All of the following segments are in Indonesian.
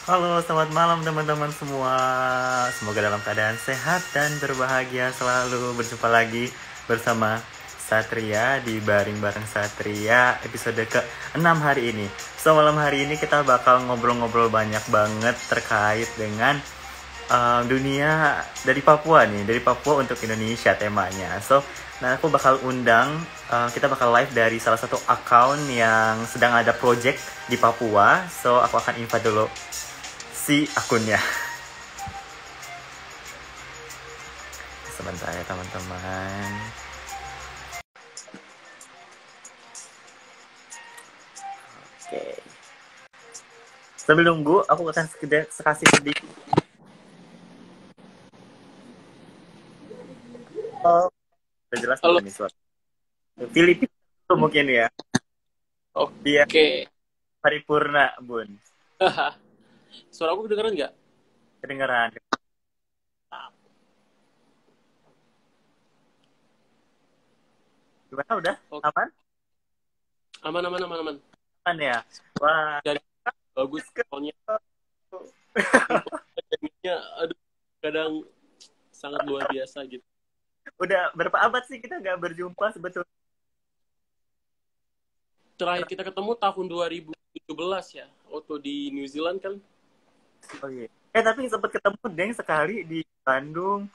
Halo, selamat malam teman-teman semua. Semoga dalam keadaan sehat dan berbahagia selalu. Berjumpa lagi bersama Satria di Baring Bareng Satria episode ke-6 hari ini. So, malam hari ini kita bakal ngobrol-ngobrol banyak banget terkait dengan dunia dari Papua nih, dari Papua untuk Indonesia temanya. So, nah aku bakal undang, kita bakal live dari salah satu account yang sedang ada project di Papua. So, aku akan invite dulu si akunnya. Sebentar ya teman-teman. Oke. Sambil nunggu, aku akan kasih sedikit. Oh, udah jelas Halo. belum nih suara? Filipina mungkin ya. Dia Oke. paripurna, Bun. Suara aku kedengeran nggak? Kedengeran. Gimana udah? Oke. Aman? Aman, aman, aman, aman. Aman ya? Wah. Jadi bagus soalnya infonya, aduh, kadang sangat luar biasa gitu. Udah berapa abad sih kita nggak berjumpa sebetulnya? Terakhir kita ketemu tahun 2017 ya, waktu di New Zealand kan. Oh iya. Tapi sempat ketemu Deng sekali di Bandung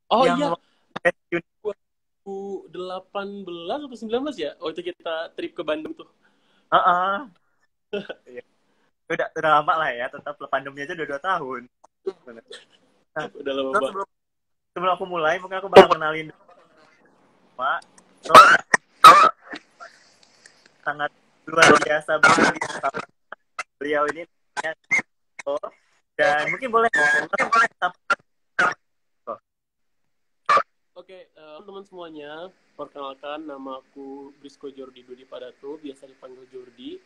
Oh yang iya, lokasi 2018 atau 19 ya, waktu kita trip ke Bandung tuh. Heeh. Udah lama lah ya, tetap pandemi aja udah 2 tahun. Nah, Udah lama terus banget. sebelum aku mulai, mungkin aku bakal kenalin Pak. So, sangat luar biasa banget. Beliau ini namanya Tito. Dan mungkin boleh Oke, teman semuanya, perkenalkan nama aku Brisco Jordi Dudi Padatu, biasa dipanggil Jordi.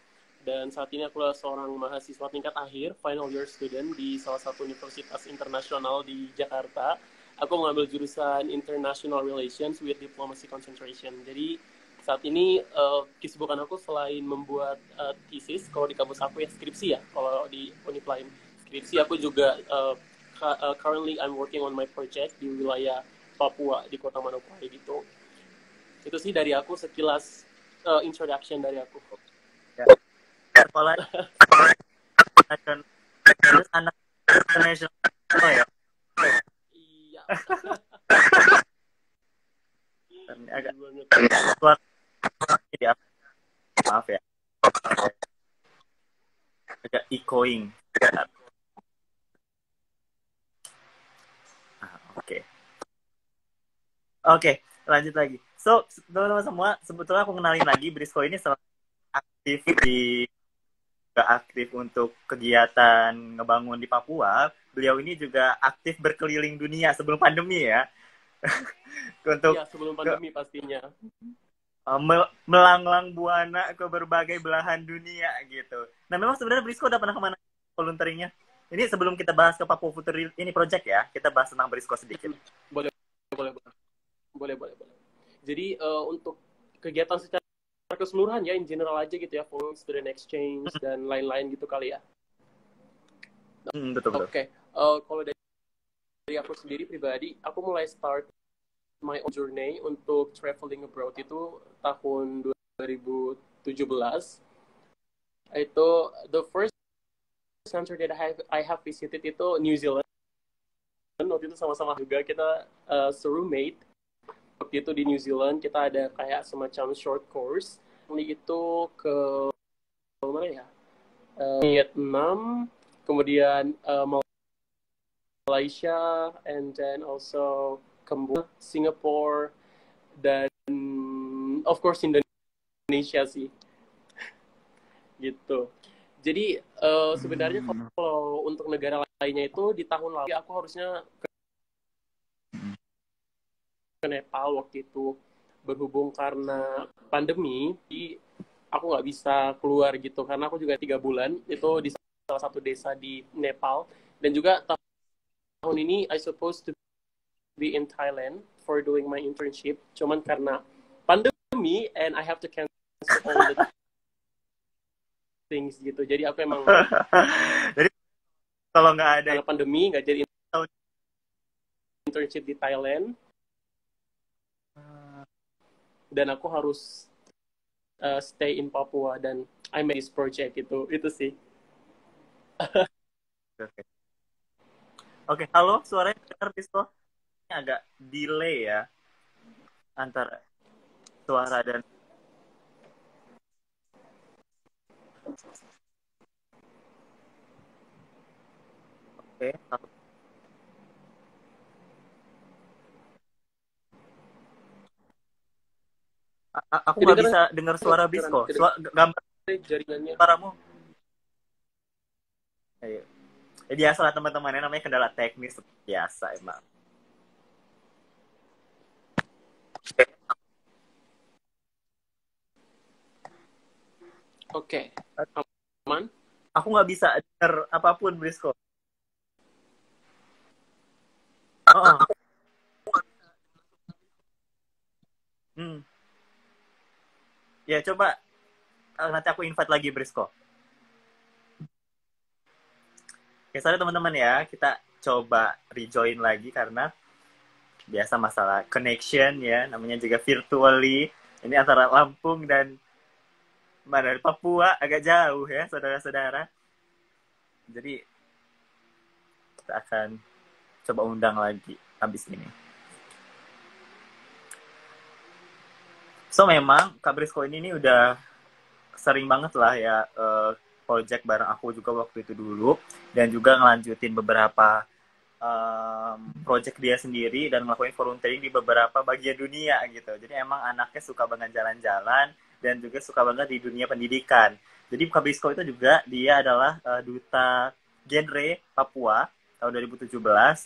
Dan saat ini aku adalah seorang mahasiswa tingkat akhir, final year student di salah satu universitas internasional di Jakarta. Aku mengambil jurusan International Relations with Diplomacy Concentration. Jadi saat ini kesibukan aku selain membuat thesis, kalau di kampus aku ya skripsi ya, kalau di Univ lain skripsi, aku juga currently I'm working on my project di wilayah Papua di kota Manokwari gitu. Itu sih dari aku sekilas introduction dari aku. ya, sekolah nasional terus anak internasional oh ya. Iya. Agak banget. suara jadi apa? Maaf ya. Agak echoing. Oke. Oke, lanjut lagi. So, teman-teman semua, sebetulnya aku kenalin lagi Brisco ini selalu aktif untuk kegiatan ngebangun di Papua. Beliau ini juga aktif berkeliling dunia sebelum pandemi ya. Untuk Iya, sebelum pandemi pastinya. melanglang buana ke berbagai belahan dunia gitu. Nah, memang sebenarnya Brisco udah pernah kemana volunteeringnya? Ini sebelum kita bahas ke Papua Future ini project ya, kita bahas tentang Brisco sedikit. Boleh, boleh, boleh. Boleh, boleh, boleh. Jadi untuk kegiatan secara keseluruhan ya, in general aja gitu ya, for student exchange dan lain-lain gitu kali ya. Betul betul. Oke, kalau dari aku sendiri pribadi, aku mulai start my own journey untuk traveling abroad itu tahun 2017. Itu the first country that I have visited itu New Zealand. Waktu itu sama-sama juga kita roommate. Waktu itu di New Zealand kita ada kayak semacam short course. Ini itu ke mana ya? Vietnam, kemudian Malaysia, and then also Kamboja, Singapore, dan of course Indonesia sih. Gitu. Jadi sebenarnya kalau untuk negara lainnya itu di tahun lalu aku harusnya ke Nepal waktu itu, berhubung karena pandemi, aku nggak bisa keluar gitu karena aku juga 3 bulan itu di salah satu desa di Nepal, dan juga tahun ini I supposed to be in Thailand for doing my internship, cuman karena pandemi and I have to cancel all the things gitu. Jadi aku emang Jadi kalau nggak ada karena pandemi nggak jadi tahun internship di Thailand dan aku harus stay in Papua dan I made this project itu sih. Oke, Oke, halo, suaranya dengar Disco? Ini agak delay ya antara suara dan oke. Aku nggak Kedengeran bisa dengar suara Disco. Gambar jaringannya. suaramu. Ayo. Ya, biasa lah teman-teman, ya, namanya kendala teknis biasa emang. Oke, aman. Aku nggak bisa dengar apapun Brisco. Oh, hmm. Ya coba nanti aku invite lagi Brisco. Oke, sorry teman-teman ya, kita coba rejoin lagi karena biasa masalah connection ya, namanya juga virtually. Ini antara Lampung dan mana dari Papua agak jauh ya, saudara-saudara. Jadi kita akan coba undang lagi habis ini. So memang Kak Brisco ini udah sering banget lah ya project bareng aku juga waktu itu dulu, dan juga ngelanjutin beberapa project dia sendiri dan ngelakuin volunteering di beberapa bagian dunia gitu. Jadi emang anaknya suka banget jalan-jalan dan juga suka banget di dunia pendidikan. Jadi Kak Brisco itu juga dia adalah duta genre Papua tahun 2017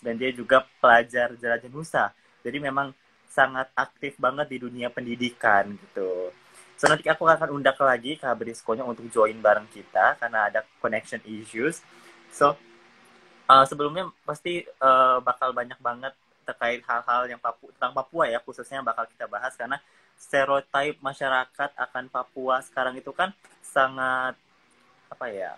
dan dia juga pelajar jelajah Nusa. Jadi memang sangat aktif banget di dunia pendidikan gitu. So nanti aku akan undang lagi Kak Brisco-nya untuk join bareng kita karena ada connection issues. So sebelumnya pasti bakal banyak banget terkait hal-hal yang tentang Papua ya, khususnya bakal kita bahas karena stereotip masyarakat akan Papua sekarang itu kan sangat apa ya,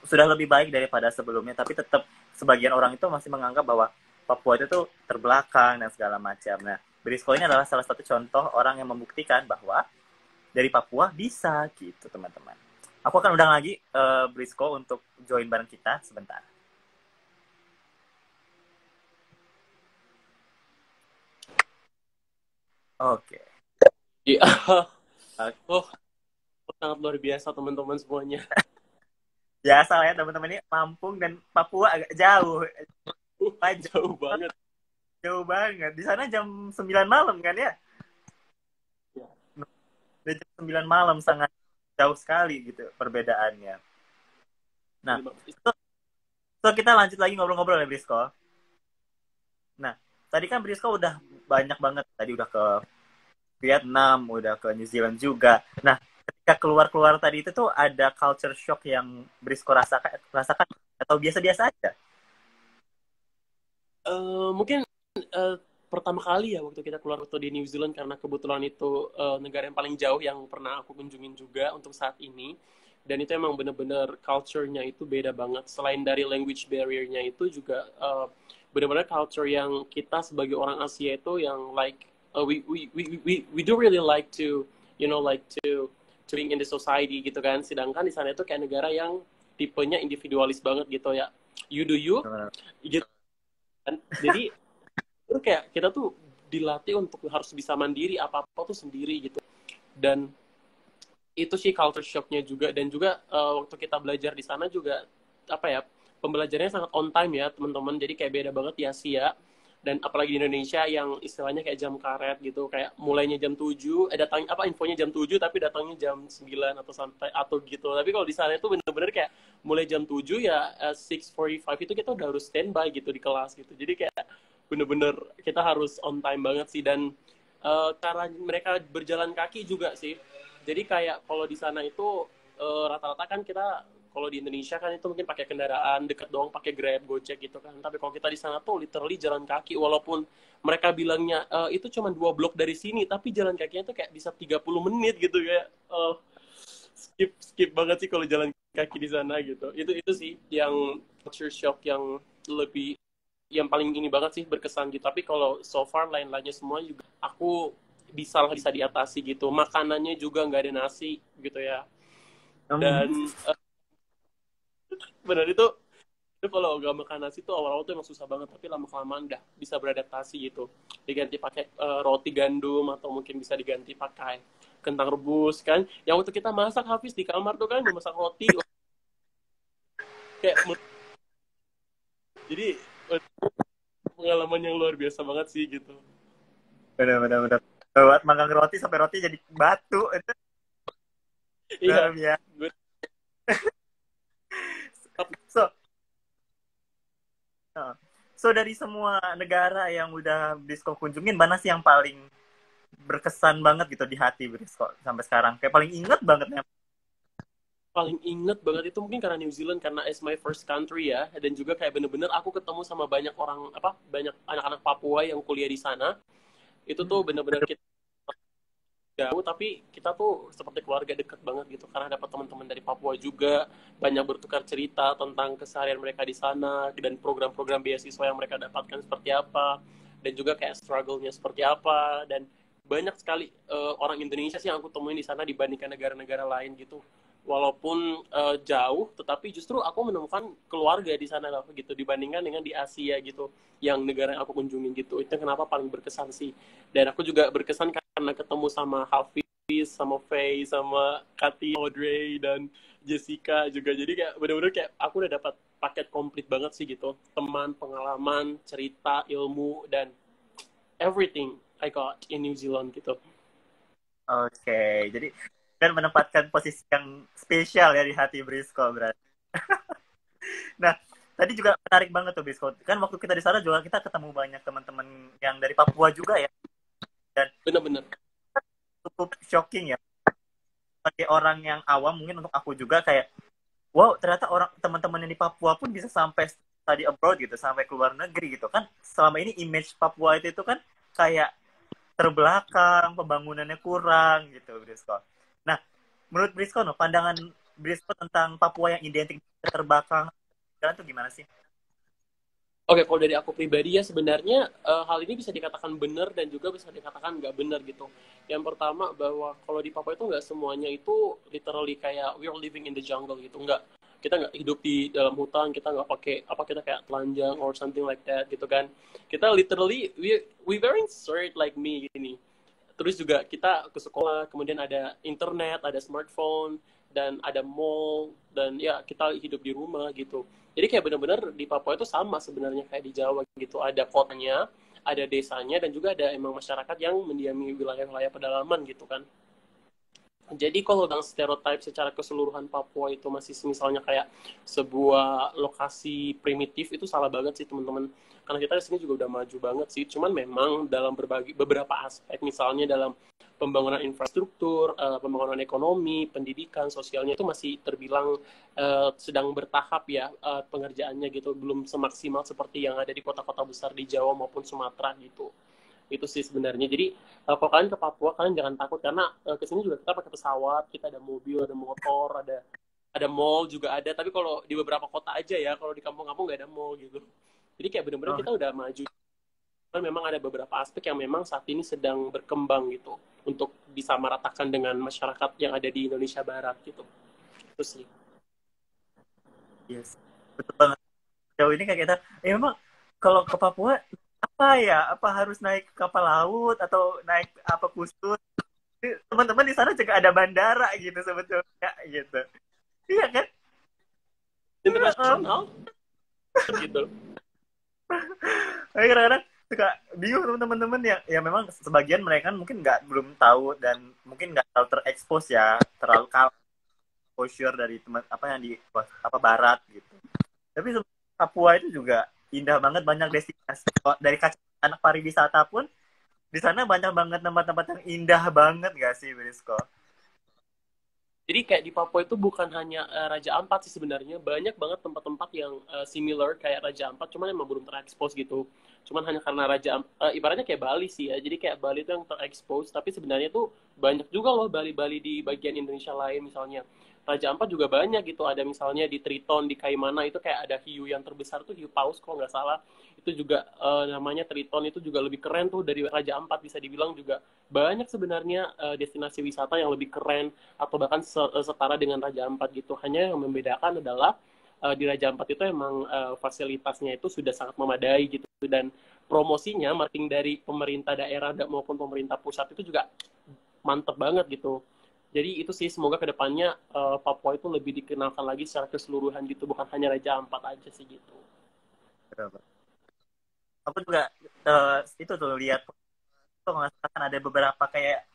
sudah lebih baik daripada sebelumnya, tapi tetap sebagian orang itu masih menganggap bahwa Papua itu tuh terbelakang dan segala macam. Nah, Brisco ini adalah salah satu contoh orang yang membuktikan bahwa dari Papua bisa gitu, teman-teman. Aku akan undang lagi Brisco untuk join bareng kita sebentar. Oke. Iya. Oh, sangat luar biasa teman-teman semuanya. Biasa lah ya teman-teman, ini Lampung dan Papua agak jauh. Jauh banget. Jauh banget. Di sana jam 9 malam kan ya? Ya. Di jam 9 malam sangat jauh sekali gitu perbedaannya. Nah, so kita lanjut lagi ngobrol-ngobrol ya Brisco. Nah, tadi kan Brisco udah banyak banget. Tadi udah ke Vietnam, udah ke New Zealand juga. Nah, ketika keluar-keluar tadi itu tuh ada culture shock yang Brisco rasakan atau biasa-biasa aja? Mungkin pertama kali ya waktu kita keluar waktu di New Zealand, karena kebetulan itu negara yang paling jauh yang pernah aku kunjungin juga untuk saat ini, dan itu emang bener-bener culture-nya itu beda banget. Selain dari language barrier-nya itu juga bener-bener culture yang kita sebagai orang Asia itu yang like we do really like to being in the society gitu kan. Sedangkan di sana itu kayak negara yang tipenya individualis banget gitu ya, you do you gitu kan. Jadi itu kayak kita tuh dilatih untuk harus bisa mandiri, apa-apa tuh sendiri gitu. Dan itu sih culture shock-nya juga. Dan juga waktu kita belajar di sana juga apa ya, pembelajarannya sangat on time ya teman-teman. Jadi kayak beda banget di Asia, dan apalagi di Indonesia yang istilahnya kayak jam karet gitu, kayak mulainya jam 7, datang apa infonya jam 7 tapi datangnya jam 9 atau sampai atau gitu. Tapi kalau di sana itu bener-bener kayak mulai jam 7 ya 6:45 itu kita udah harus standby gitu di kelas gitu. Jadi kayak bener-bener kita harus on time banget sih. Dan cara mereka berjalan kaki juga sih. Jadi kayak kalau di sana itu rata-rata kan kita kalau di Indonesia kan itu mungkin pakai kendaraan deket doang, pakai Grab, Gojek gitu kan. Tapi kalau kita di sana tuh literally jalan kaki, walaupun mereka bilangnya itu cuma 2 blok dari sini, tapi jalan kakinya tuh kayak bisa 30 menit gitu ya. skip banget sih kalau jalan kaki di sana gitu. Itu sih yang culture shock yang lebih yang paling ini banget sih berkesan gitu. Tapi kalau so far lain-lainnya semua juga aku bisa diatasi gitu. Makanannya juga nggak ada nasi gitu ya. Hmm. Dan benar itu kalau nggak makan nasi tuh awal-awal tuh emang susah banget, tapi lama kelamaan udah bisa beradaptasi gitu. Diganti pakai roti gandum atau mungkin bisa diganti pakai kentang rebus kan. Yang waktu kita masak Hafiz di kamar tuh kan memasak roti kayak jadi pengalaman yang luar biasa banget sih gitu. Benar. Buat makan roti sampai roti jadi batu itu luar Iya, biasa. gue So, uh, so dari semua negara yang udah Brisco kunjungin, mana sih yang paling berkesan banget gitu di hati Brisco sampai sekarang? Kayak paling inget banget ya. paling inget banget itu mungkin karena New Zealand karena it's my first country ya, dan juga kayak bener-bener aku ketemu sama banyak orang banyak anak-anak Papua yang kuliah di sana. Itu tuh bener-bener kita jauh tapi kita tuh seperti keluarga dekat banget gitu karena dapat teman-teman dari Papua juga, banyak bertukar cerita tentang keseharian mereka di sana dan program-program beasiswa yang mereka dapatkan seperti apa, dan juga kayak struggle-nya seperti apa. Dan banyak sekali orang Indonesia sih yang aku temuin di sana dibandingkan negara-negara lain gitu. Walaupun jauh, tetapi justru aku menemukan keluarga di sana lah gitu dibandingkan dengan di Asia gitu, yang negara yang aku kunjungi gitu. Itu kenapa paling berkesan sih. Dan aku juga berkesan karena ketemu sama Hafiz, sama Faye, sama Kati, Audrey, dan Jessica juga. Jadi kayak bener-bener kayak aku udah dapat paket komplit banget sih gitu. Teman, pengalaman, cerita, ilmu, dan everything I got in New Zealand gitu. Oke, jadi dan menempatkan posisi yang spesial ya di hati Brisco berarti. Nah, tadi juga menarik banget tuh Brisco. Kan waktu kita di sana juga kita ketemu banyak teman-teman yang dari Papua juga ya. Dan Bener-bener. cukup shocking ya. Sebagai orang yang awam mungkin untuk aku juga kayak wow, ternyata orang teman-teman yang di Papua pun bisa sampai study abroad gitu, sampai keluar negeri gitu kan. Selama ini image Papua itu kan kayak terbelakang, pembangunannya kurang gitu, Brisco. Nah, menurut Brisco, no, pandangan Brisco tentang Papua yang identik terbelakang, itu gimana sih? Oke, kalau dari aku pribadi ya sebenarnya hal ini bisa dikatakan benar dan juga bisa dikatakan nggak benar gitu. Yang pertama bahwa kalau di Papua itu nggak semuanya itu literally kayak we are living in the jungle gitu. Nggak, kita nggak hidup di dalam hutan, kita nggak pakai kita kayak telanjang or something like that gitu kan. Kita literally we wearing shirt like me gini. Terus juga kita ke sekolah, kemudian ada internet, ada smartphone, dan ada mall, dan ya kita hidup di rumah gitu. Jadi kayak benar-benar di Papua itu sama sebenarnya kayak di Jawa gitu. Ada kotanya, ada desanya, dan juga ada emang masyarakat yang mendiami wilayah-wilayah pedalaman gitu kan. Jadi kalau dalam stereotip secara keseluruhan Papua itu masih misalnya kayak sebuah lokasi primitif, itu salah banget sih teman-teman. Karena kita di sini juga udah maju banget sih. Cuman memang dalam beberapa aspek, misalnya dalam pembangunan infrastruktur, pembangunan ekonomi, pendidikan, sosialnya itu masih terbilang sedang bertahap ya pengerjaannya gitu. Belum semaksimal seperti yang ada di kota-kota besar di Jawa maupun Sumatera gitu. Itu sih sebenarnya. Jadi kalau kalian ke Papua kalian jangan takut karena ke sini juga kita pakai pesawat, kita ada mobil, ada motor, ada mall juga ada. Tapi kalau di beberapa kota aja ya, kalau di kampung-kampung nggak ada mall gitu. Jadi kayak bener-bener Oh, kita udah maju. Dan memang ada beberapa aspek yang memang saat ini sedang berkembang gitu untuk disamaratakan dengan masyarakat yang ada di Indonesia Barat gitu. Itu sih. yes. Betul banget. Jauh ini kayak kita, memang kalau ke Papua, apa ya? Apa harus naik kapal laut atau naik apa khusus? Teman-teman di sana juga ada bandara gitu sebetulnya gitu. Iya kan? Internasional gitu. Tapi kadang-kadang suka bingung teman-teman ya memang sebagian mereka kan mungkin nggak belum tahu dan mungkin nggak terlalu terekspos ya terlalu kalah exposure dari teman apa yang di apa barat gitu. Tapi Papua itu juga indah banget, banyak destinasi dari kacamata anak pariwisata pun di sana banyak banget tempat-tempat yang indah banget gak sih Brisco? Jadi kayak di Papua itu bukan hanya Raja Ampat sih sebenarnya, banyak banget tempat-tempat yang similar kayak Raja Ampat, cuman emang belum terekspos gitu. Cuman hanya karena ibaratnya kayak Bali sih ya, jadi kayak Bali itu yang terekspos, tapi sebenarnya tuh banyak juga loh Bali-Bali di bagian Indonesia lain misalnya. Raja Ampat juga banyak gitu, ada misalnya di Triton, di Kaimana itu kayak ada hiu yang terbesar tuh hiu paus kalau nggak salah. Itu juga namanya Triton, itu juga lebih keren tuh dari Raja Ampat, bisa dibilang juga banyak sebenarnya destinasi wisata yang lebih keren atau bahkan setara dengan Raja Ampat gitu. Hanya yang membedakan adalah di Raja Ampat itu emang fasilitasnya itu sudah sangat memadai gitu, dan promosinya marketing dari pemerintah daerah maupun pemerintah pusat itu juga mantep banget gitu. Jadi itu sih, semoga kedepannya Papua itu lebih dikenalkan lagi secara keseluruhan gitu, bukan hanya Raja Ampat aja sih gitu. Aku juga itu tuh lihat tuh mengatakan ada beberapa kayak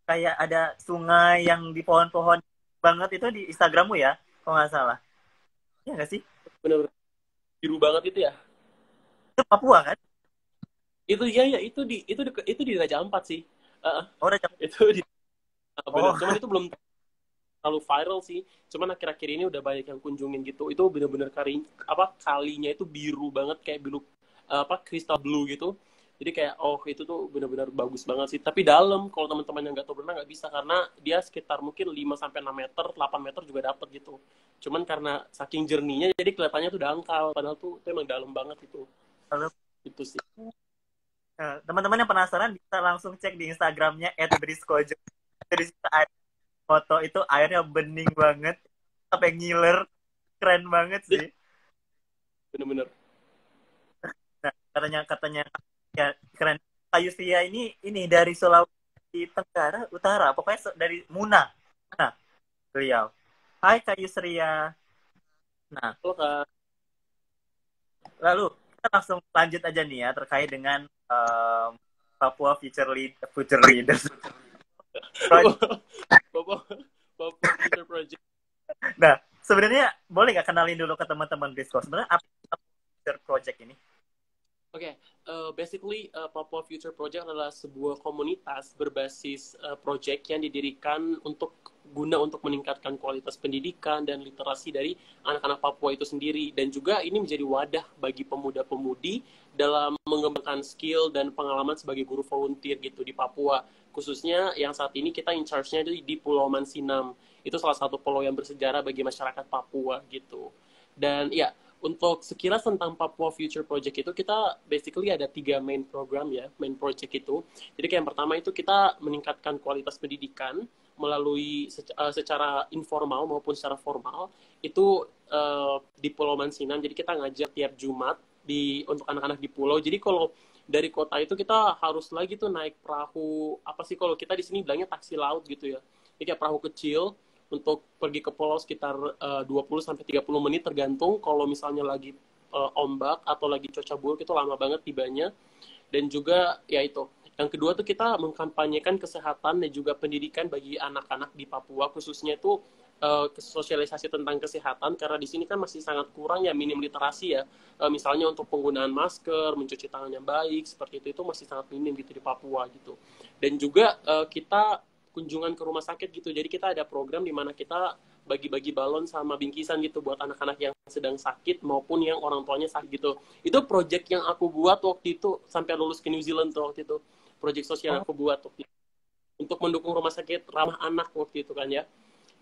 kayak ada sungai yang di pohon-pohon banget itu di Instagrammu ya, kalau nggak salah. Iya nggak sih? Bener-bener biru banget itu ya. Itu Papua kan? Itu ya ya itu di Raja Ampat sih. Uh, Oh, udah itu di bener. oh, Cuman itu belum terlalu viral sih. Cuman akhir-akhir ini udah banyak yang kunjungin gitu. Itu bener-bener kalinya itu biru banget kayak biru crystal blue gitu. Jadi kayak oh itu tuh bener-bener bagus banget sih. Tapi dalam kalau teman-teman yang nggak tahu berenang nggak bisa, karena dia sekitar mungkin 5 sampai 6 meter, 8 meter juga dapat gitu. Cuman karena saking jernihnya jadi kelihatannya tuh dangkal, padahal tuh itu emang dalam banget itu. lalu Itu sih. teman-teman yang penasaran bisa langsung cek di Instagramnya @briskojo. Dari situ ada foto itu airnya bening banget sampai ngiler, keren banget sih. Bener-bener. Nah, katanya katanya ya keren. Kayu Sia ini dari Sulawesi Tenggara Utara, pokoknya dari Muna. Nah, beliau. Hai Kayu Ria. Nah, Halo Kak. lalu kita langsung lanjut aja nih ya terkait dengan Papua Future Leaders Project. Bapak Bapak Future Project. Nah, sebenarnya boleh nggak kenalin dulu ke teman-teman Discord sebenarnya apa Future Project ini? Oke, basically Papua Future Project adalah sebuah komunitas berbasis project yang didirikan guna untuk meningkatkan kualitas pendidikan dan literasi dari anak-anak Papua itu sendiri, dan juga ini menjadi wadah bagi pemuda-pemudi dalam mengembangkan skill dan pengalaman sebagai guru volunteer gitu di Papua, khususnya yang saat ini kita in charge-nya di Pulau Mansinam. Itu salah satu pulau yang bersejarah bagi masyarakat Papua gitu. Dan ya, untuk sekilas tentang Papua Future Project itu, kita basically ada 3 main program ya, main project itu. Jadi kayak yang pertama itu kita meningkatkan kualitas pendidikan melalui secara informal maupun secara formal. Itu di Pulau Mansinam, jadi kita ngajar tiap Jumat untuk anak-anak di pulau. Jadi kalau dari kota itu kita harus lagi tuh naik perahu, apa sih kalau kita di sini bilangnya taksi laut gitu ya. Jadi kayak perahu kecil untuk pergi ke pulau sekitar 20 sampai 30 menit tergantung, kalau misalnya lagi ombak atau lagi cuaca buruk itu lama banget tibanya. Dan juga ya itu, yang kedua tuh kita mengkampanyekan kesehatan dan juga pendidikan bagi anak-anak di Papua, khususnya itu sosialisasi tentang kesehatan, karena di sini kan masih sangat kurang ya, minim literasi ya. Misalnya untuk penggunaan masker, mencuci tangan yang baik seperti itu masih sangat minim gitu di Papua gitu. Dan juga kita kunjungan ke rumah sakit gitu. Jadi kita ada program di mana kita bagi-bagi balon sama bingkisan gitu buat anak-anak yang sedang sakit maupun yang orang tuanya sakit gitu. Itu project yang aku buat waktu itu sampai lulus ke New Zealand tuh waktu itu. Project sosial yang aku buat waktu itu, untuk mendukung rumah sakit ramah anak waktu itu kan ya.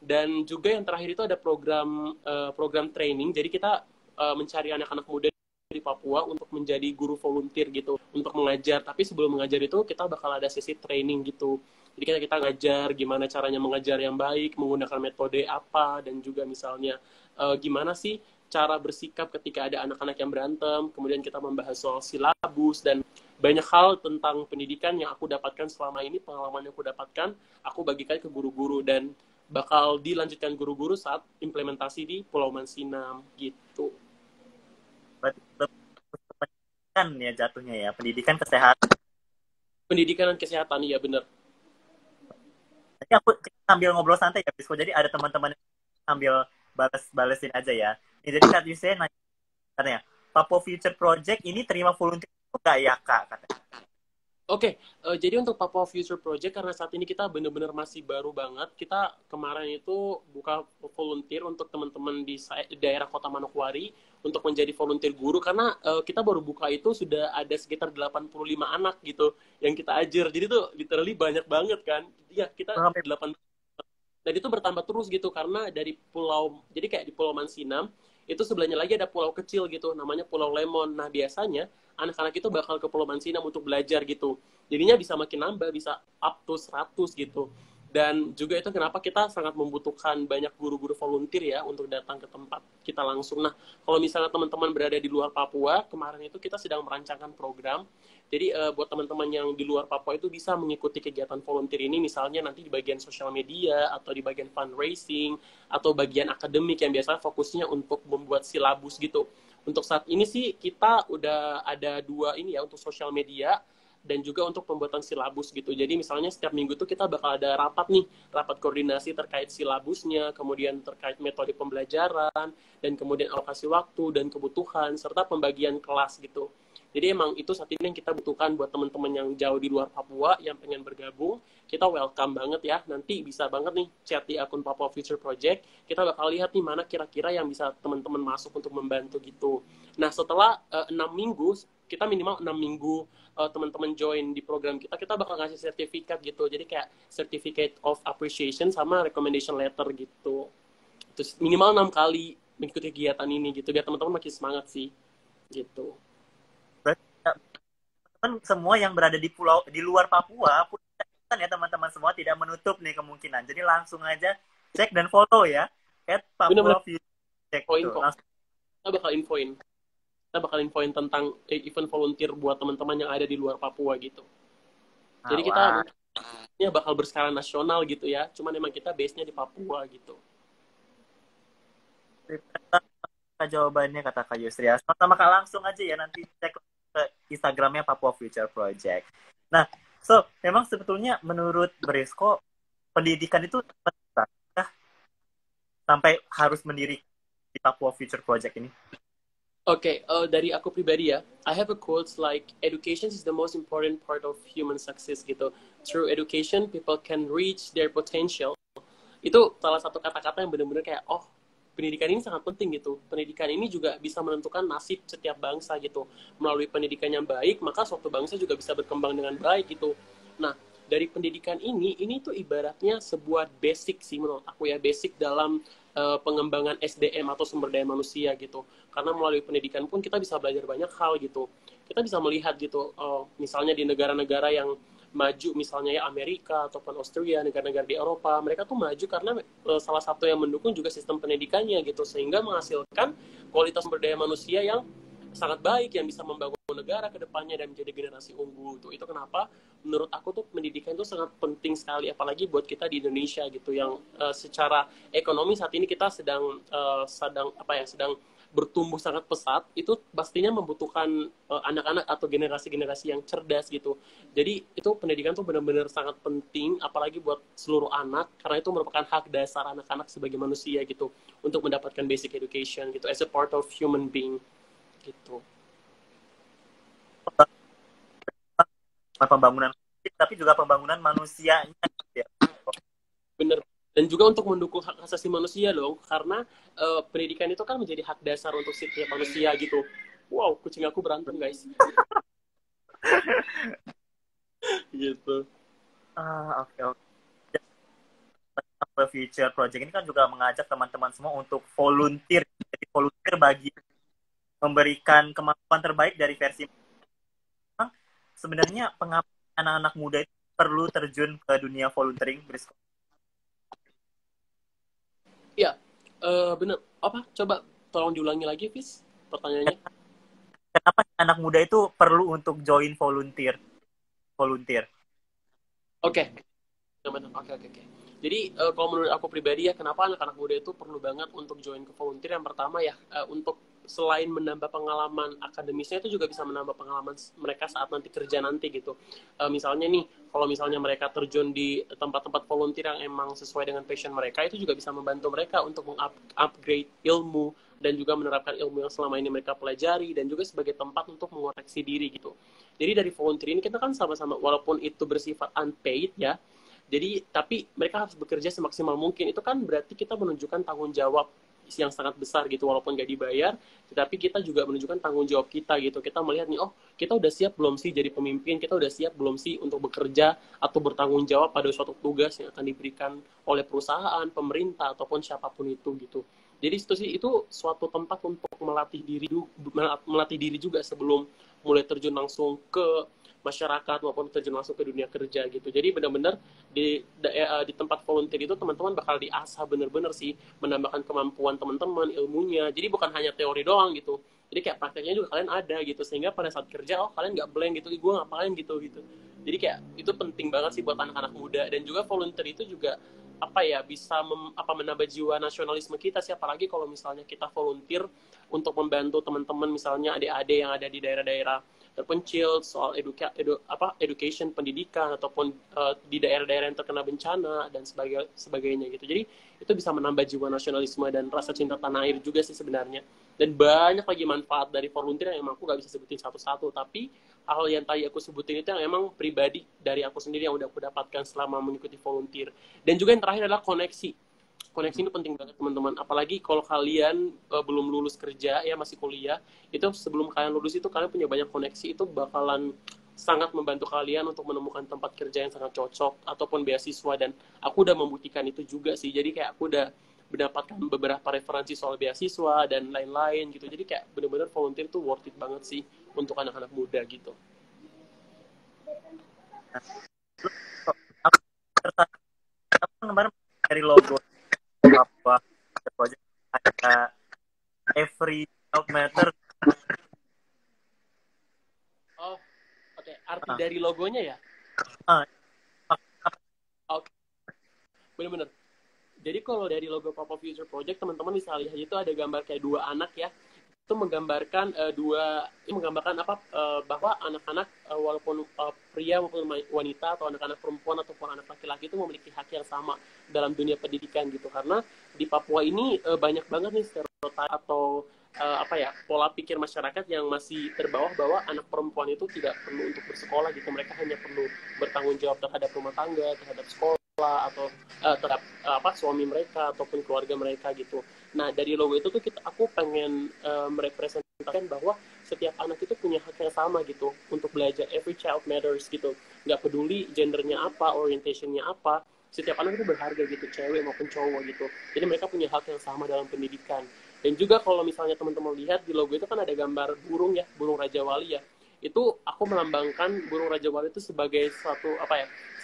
Dan juga yang terakhir itu ada program training. Jadi kita mencari anak-anak muda di Papua untuk menjadi guru volunteer gitu, untuk mengajar. Tapi sebelum mengajar itu kita bakal ada sesi training gitu. Jadi kita ngajar gimana caranya mengajar yang baik, menggunakan metode apa, dan juga misalnya gimana sih cara bersikap ketika ada anak-anak yang berantem. Kemudian kita membahas soal silabus dan banyak hal tentang pendidikan yang aku dapatkan selama ini, pengalaman yang aku dapatkan, aku bagikan ke guru-guru dan bakal dilanjutkan guru-guru saat implementasi di Pulau Mansinam gitu. Berarti pendidikan ya jatuhnya ya, pendidikan kesehatan. Pendidikan dan kesehatan, iya benar. Jadi aku sambil ngobrol santai ya, Bisko. Jadi ada teman-teman sambil balesin aja ya. Jadi Kak Yusuf nanya katanya, Papua Future Project ini terima volunteer itu nggak ya Kak? Katanya. Oke, jadi untuk Papua Future Project karena saat ini kita benar-benar masih baru banget, kita kemarin itu buka volunteer untuk teman-teman di daerah Kota Manokwari untuk menjadi volunteer guru karena kita baru buka itu sudah ada sekitar 85 anak gitu yang kita ajar. Jadi tuh literally banyak banget kan. Iya, kita Sampai 8 dan itu bertambah terus gitu karena dari pulau jadi kayak di Pulau Mansinam itu sebelahnya lagi ada pulau kecil gitu namanya Pulau Lemon. Nah biasanya anak-anak itu bakal ke Pulau Mansinam untuk belajar gitu, jadinya bisa makin nambah, bisa up to 100 gitu. Dan juga itu kenapa kita sangat membutuhkan banyak guru-guru volunteer ya untuk datang ke tempat kita langsung. Nah, kalau misalnya teman-teman berada di luar Papua, kemarin itu kita sedang merancangkan program. Jadi buat teman-teman yang di luar Papua itu bisa mengikuti kegiatan volunteer ini, misalnya nanti di bagian sosial media, atau di bagian fundraising, atau bagian akademik yang biasanya fokusnya untuk membuat silabus gitu. Untuk saat ini sih kita udah ada 2 ini ya untuk sosial media, dan juga untuk pembuatan silabus gitu. Jadi misalnya setiap minggu tuh kita bakal ada rapat nih, rapat koordinasi terkait silabusnya, kemudian terkait metode pembelajaran, dan kemudian alokasi waktu dan kebutuhan, serta pembagian kelas gitu. Jadi emang itu saat ini yang kita butuhkan buat teman-teman yang jauh di luar Papua yang pengen bergabung, kita welcome banget ya. Nanti bisa banget nih chat di akun Papua Future Project. Kita bakal lihat nih mana kira-kira yang bisa teman-teman masuk untuk membantu gitu. Nah setelah 6 minggu, kita minimal 6 minggu teman-teman join di program kita, kita bakal ngasih sertifikat gitu. Jadi kayak certificate of appreciation sama recommendation letter gitu. Terus minimal 6 kali mengikuti kegiatan ini gitu biar teman-teman makin semangat sih gitu. kan semua yang berada di pulau di luar Papua kan ya teman-teman semua tidak menutup nih kemungkinan. Jadi langsung aja cek dan follow ya Bener-bener @Papua Future Project poin tuh. kok. Langsung Kita bakal infoin tentang event volunteer buat teman-teman yang ada di luar Papua gitu. Jadi kita wah, mungkin bakal berskala nasional gitu ya. Cuman emang kita base-nya di Papua gitu. jawabannya kata Kak Yusri ya. Sama Kak langsung aja ya nanti cek ke Instagramnya Papua Future Project. Nah, so memang sebetulnya menurut Brisco pendidikan itu penting ya, sampai harus mendiri di Papua Future Project ini. Oke, dari aku pribadi ya, I have a quotes like education is the most important part of human success gitu. Through education, people can reach their potential. Itu salah satu kata-kata yang benar-benar kayak, oh, pendidikan ini sangat penting gitu. Pendidikan ini juga bisa menentukan nasib setiap bangsa gitu. Melalui pendidikan yang baik, maka suatu bangsa juga bisa berkembang dengan baik gitu. Nah, dari pendidikan ini tuh ibaratnya sebuah basic sih menurut aku ya, basic dalam pengembangan SDM atau sumber daya manusia gitu. Karena melalui pendidikan pun kita bisa belajar banyak hal gitu. Kita bisa melihat gitu, misalnya di negara-negara yang maju, misalnya ya Amerika ataupun Austria, negara-negara di Eropa, mereka tuh maju karena salah satu yang mendukung juga sistem pendidikannya gitu, sehingga menghasilkan kualitas sumber daya manusia yang sangat baik yang bisa membangun negara ke depannya dan menjadi generasi unggul tuh. Itu kenapa menurut aku tuh pendidikan itu sangat penting sekali, apalagi buat kita di Indonesia gitu yang secara ekonomi saat ini kita sedang bertumbuh sangat pesat. Itu pastinya membutuhkan anak-anak atau generasi-generasi yang cerdas gitu. Jadi itu pendidikan tuh benar-benar sangat penting, apalagi buat seluruh anak, karena itu merupakan hak dasar anak-anak sebagai manusia gitu untuk mendapatkan basic education gitu as a part of human being gitu. Pembangunan fisik, tapi juga pembangunan manusianya ya. Bener. Dan juga untuk mendukung hak asasi manusia dong, karena pendidikan itu kan menjadi hak dasar untuk setiap manusia gitu. Wow, kucing aku berantem guys. Gitu. Oke, oke. Papua Future Project ini kan juga mengajak teman-teman semua untuk volunteer. Jadi volunteer bagi memberikan kemampuan terbaik dari versi. Sebenarnya pengapa anak-anak muda itu perlu terjun ke dunia volunteering, Brisco? Ya, bener. Apa? Coba tolong diulangi lagi, Fis, pertanyaannya. Kenapa anak muda itu perlu untuk join volunteer? Volunteer. Oke. Oke. Jadi kalau menurut aku pribadi ya, kenapa anak-anak muda itu perlu banget untuk join ke volunteer? Yang pertama ya, untuk selain menambah pengalaman akademisnya, itu juga bisa menambah pengalaman mereka saat nanti kerja nanti gitu. Misalnya nih, kalau misalnya mereka terjun di tempat-tempat volunteer yang emang sesuai dengan passion mereka, itu juga bisa membantu mereka untuk meng-upgrade ilmu dan juga menerapkan ilmu yang selama ini mereka pelajari, dan juga sebagai tempat untuk mengoreksi diri gitu. Jadi dari volunteer ini kita kan sama-sama, walaupun itu bersifat unpaid ya, jadi tapi mereka harus bekerja semaksimal mungkin. Itu kan berarti kita menunjukkan tanggung jawab yang sangat besar gitu, walaupun gak dibayar, tetapi kita juga menunjukkan tanggung jawab kita gitu. Kita melihat nih, oh kita udah siap belum sih jadi pemimpin, kita udah siap belum sih untuk bekerja atau bertanggung jawab pada suatu tugas yang akan diberikan oleh perusahaan, pemerintah, ataupun siapapun itu gitu. Jadi itu suatu tempat untuk melatih diri juga sebelum mulai terjun langsung ke masyarakat maupun terjun langsung ke dunia kerja gitu. Jadi benar-benar di tempat volunteer itu teman-teman bakal diasah benar-benar sih, menambahkan kemampuan teman-teman, ilmunya. Jadi bukan hanya teori doang gitu. Jadi kayak prakteknya juga kalian ada gitu, sehingga pada saat kerja kalian nggak blank gitu, gue ngapain gitu. Jadi kayak itu penting banget sih buat anak-anak muda. Dan juga volunteer itu juga bisa menambah jiwa nasionalisme kita sih, apalagi kalau misalnya kita volunteer untuk membantu teman-teman misalnya adik-adik yang ada di daerah-daerah terpencil soal education, pendidikan, ataupun di daerah-daerah yang terkena bencana dan sebagainya gitu. Jadi itu bisa menambah jiwa nasionalisme dan rasa cinta tanah air juga sih sebenarnya. Dan banyak lagi manfaat dari volunteer yang emang aku gak bisa sebutin satu-satu, tapi hal yang tadi aku sebutin itu yang emang pribadi dari aku sendiri yang udah aku dapatkan selama mengikuti volunteer. Dan juga yang terakhir adalah koneksi ini penting banget teman-teman, apalagi kalau kalian belum lulus kerja ya, masih kuliah, itu sebelum kalian lulus itu kalian punya banyak koneksi, itu bakalan sangat membantu kalian untuk menemukan tempat kerja yang sangat cocok ataupun beasiswa. Dan aku udah membuktikan itu juga sih, jadi kayak aku udah mendapatkan beberapa referensi soal beasiswa dan lain-lain gitu. Jadi kayak benar-benar volunteer itu worth it banget sih untuk anak-anak muda gitu. Aku tertarik, aku kemarin dari logo apa project ada every job matter. Oh, oke. Arti dari logonya ya? Oke. Bener-bener. Jadi kalau dari logo Papa Future Project, teman-teman bisa lihat itu ada gambar kayak dua anak ya. Itu menggambarkan bahwa anak-anak walaupun pria maupun wanita atau anak-anak perempuan ataupun anak laki-laki itu memiliki hak yang sama dalam dunia pendidikan gitu. Karena di Papua ini banyak banget nih stereotip atau pola pikir masyarakat yang masih terbawah bahwa anak perempuan itu tidak perlu untuk bersekolah gitu. Mereka hanya perlu bertanggung jawab terhadap rumah tangga, terhadap sekolah, atau terhadap suami mereka ataupun keluarga mereka gitu. Nah dari logo itu tuh aku pengen merepresentasikan bahwa setiap anak itu punya hak yang sama gitu untuk belajar. Every child matters gitu, nggak peduli gendernya apa, orientationnya apa, setiap anak itu berharga gitu, cewek maupun cowok gitu. Jadi mereka punya hak yang sama dalam pendidikan. Dan juga kalau misalnya teman-teman lihat di logo itu kan ada gambar burung ya, burung Raja Wali ya. Itu aku melambangkan burung Raja Wali itu sebagai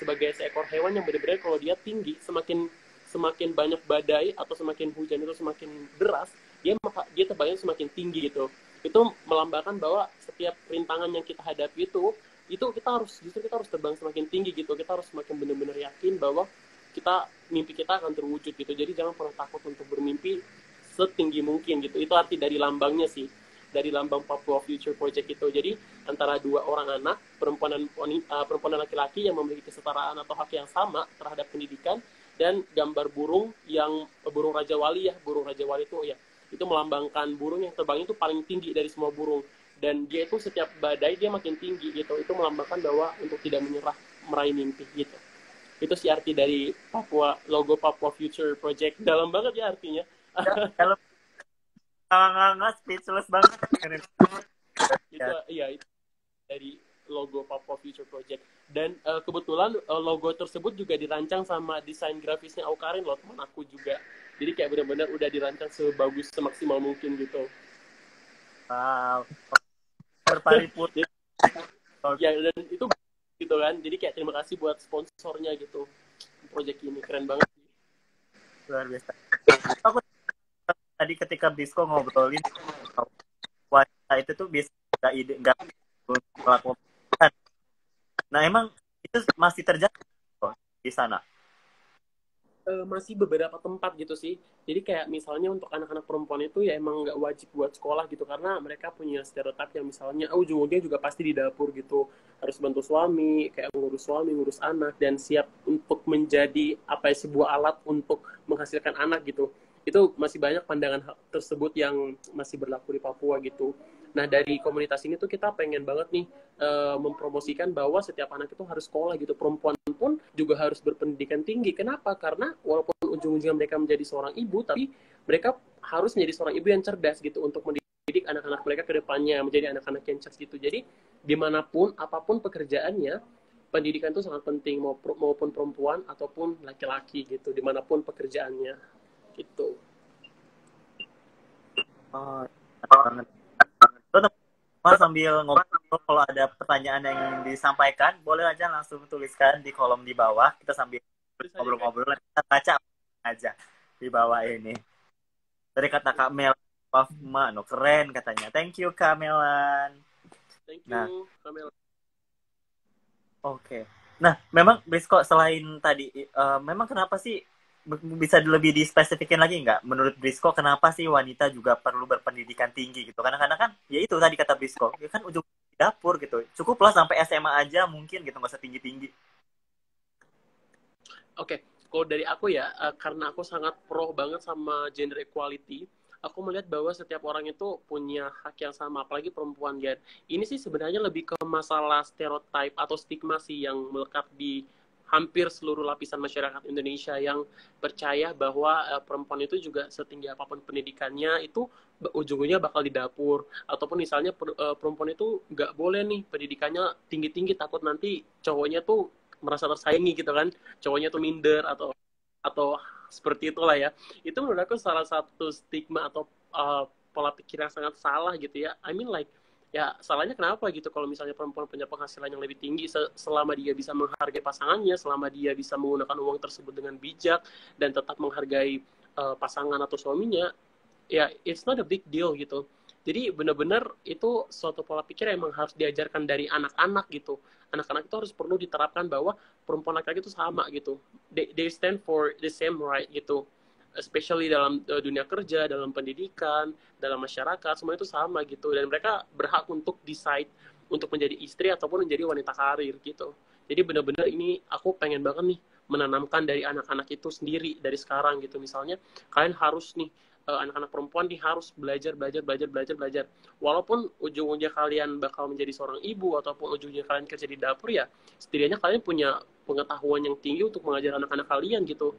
sebagai seekor hewan yang benar-benar kalau dia tinggi, semakin banyak badai atau semakin hujan itu semakin deras, dia terbangnya semakin tinggi gitu. Itu melambangkan bahwa setiap rintangan yang kita hadapi itu kita harus terbang semakin tinggi gitu. Kita harus semakin benar-benar yakin bahwa mimpi kita akan terwujud gitu. Jadi jangan pernah takut untuk bermimpi setinggi mungkin gitu. Itu arti dari lambangnya sih, dari lambang Papua Future Project itu. Jadi antara dua orang anak, perempuan dan laki-laki yang memiliki kesetaraan atau hak yang sama terhadap pendidikan, dan gambar burung Raja Wali ya. Burung Raja Wali itu melambangkan burung yang terbang itu paling tinggi dari semua burung, dan dia itu setiap badai dia makin tinggi gitu. Itu melambangkan bahwa untuk tidak menyerah, meraih mimpi gitu. Itu sih arti dari logo Papua Future Project. Dalam banget ya artinya. Kalau nggak speechless banget. Itu dari logo Papua Future Project. Dan kebetulan logo tersebut juga dirancang sama desain grafisnya Aukarin loh, teman aku juga. Jadi kayak benar-benar udah dirancang sebagus, semaksimal mungkin gitu. Wow. Berparipurna. Ya, dan itu gitu kan. Jadi kayak terima kasih buat sponsornya gitu. Project ini keren banget. Luar biasa. Aku tadi ketika Bisco ngobrolin wanita itu tuh bisa nggak melakukan. Nah emang itu masih terjadi di sana? Masih beberapa tempat gitu sih. Jadi kayak misalnya untuk anak-anak perempuan itu ya emang nggak wajib buat sekolah gitu, karena mereka punya stereotip yang misalnya ujung-ujungnya juga pasti di dapur gitu, harus bantu suami, kayak ngurus suami, ngurus anak, dan siap untuk menjadi sebuah alat untuk menghasilkan anak gitu. Itu masih banyak pandangan tersebut yang masih berlaku di Papua gitu. Nah, dari komunitas ini tuh kita pengen banget nih mempromosikan bahwa setiap anak itu harus sekolah gitu. Perempuan pun juga harus berpendidikan tinggi. Kenapa? Karena walaupun ujung-ujungnya mereka menjadi seorang ibu, tapi mereka harus menjadi seorang ibu yang cerdas gitu untuk mendidik anak-anak mereka ke depannya menjadi anak-anak yang cerdas gitu. Jadi dimanapun, apapun pekerjaannya, pendidikan itu sangat penting maupun perempuan ataupun laki-laki gitu, dimanapun pekerjaannya gitu. Oh, banget. Teman sambil ngobrol, kalau ada pertanyaan yang ingin disampaikan, boleh aja langsung tuliskan di kolom di bawah. Kita sambil ngobrol-ngobrol, kita baca aja di bawah ini. Dari kata Kak Mel, Wafma, no keren katanya. Thank you Kak Melan. Thank you, Kamel. Oke. Nah, memang Brisco selain tadi, memang kenapa sih bisa lebih dispesifikin lagi nggak? Menurut Brisco, kenapa sih wanita juga perlu berpendidikan tinggi gitu? Karena kan, ya itu tadi kata Brisco, ya kan ujung di dapur gitu. Cukuplah sampai SMA aja mungkin gitu, nggak usah tinggi-tinggi. Oke, kalau dari aku ya, karena aku sangat pro banget sama gender equality, aku melihat bahwa setiap orang itu punya hak yang sama, apalagi perempuan ya. Ini sih sebenarnya lebih ke masalah stereotype atau stigma sih yang melekat di hampir seluruh lapisan masyarakat Indonesia yang percaya bahwa perempuan itu juga setinggi apapun pendidikannya itu ujung-ujungnya bakal di dapur, ataupun misalnya perempuan itu nggak boleh nih pendidikannya tinggi-tinggi, takut nanti cowoknya tuh merasa tersaingi gitu kan, cowoknya tuh minder atau seperti itulah ya. Itu menurut aku salah satu stigma atau pola pikir yang sangat salah gitu ya. I mean like, ya salahnya kenapa gitu kalau misalnya perempuan punya penghasilan yang lebih tinggi, selama dia bisa menghargai pasangannya, selama dia bisa menggunakan uang tersebut dengan bijak dan tetap menghargai pasangan atau suaminya, ya it's not a big deal gitu. Jadi benar-benar itu suatu pola pikir yang memang harus diajarkan dari anak-anak gitu. Anak-anak itu harus perlu diterapkan bahwa perempuan laki-laki itu sama gitu. They stand for the same right gitu. Especially dalam dunia kerja, dalam pendidikan, dalam masyarakat, semua itu sama gitu. Dan mereka berhak untuk decide untuk menjadi istri ataupun menjadi wanita karir gitu. Jadi benar-benar ini aku pengen banget nih menanamkan dari anak-anak itu sendiri dari sekarang gitu. Misalnya kalian harus nih anak-anak perempuan nih harus belajar. Walaupun ujung-ujungnya kalian bakal menjadi seorang ibu ataupun ujungnya kalian kerja di dapur ya, setidaknya kalian punya pengetahuan yang tinggi untuk mengajar anak-anak kalian gitu.